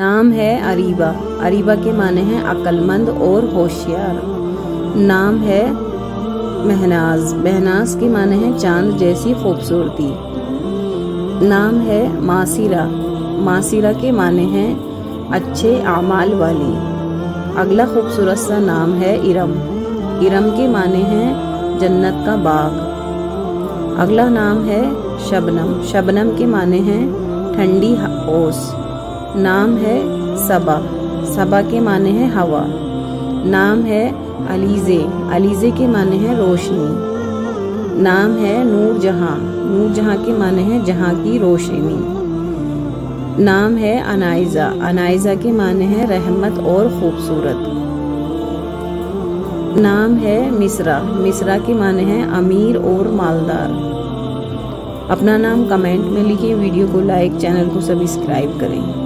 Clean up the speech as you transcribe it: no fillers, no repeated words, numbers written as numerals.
नाम है अरीबा। अरीबा के माने हैं अक्लमंद और होशियार। नाम है महनाज। महनाज के माने हैं चांद जैसी खूबसूरती। नाम है मासिरा। मासिरा के माने हैं अच्छे आमाल वाली। अगला खूबसूरत सा नाम है इरम। इरम के माने हैं जन्नत का बाग। अगला नाम है शबनम। शबनम के माने हैं ठंडी ओस। नाम है सबा। सबा के माने हैं हवा। नाम है अलीज़े। अलीज़े के माने हैं रोशनी। नाम है नूर जहां। नूर जहां के माने हैं जहां की रोशनी। नाम है अनाइज़ा। अनाइज़ा के माने हैं रहमत और खूबसूरत। नाम है मिस्रा। मिस्रा के माने हैं अमीर और मालदार। अपना नाम कमेंट में लिखें। वीडियो को लाइक, चैनल को सब्सक्राइब करें।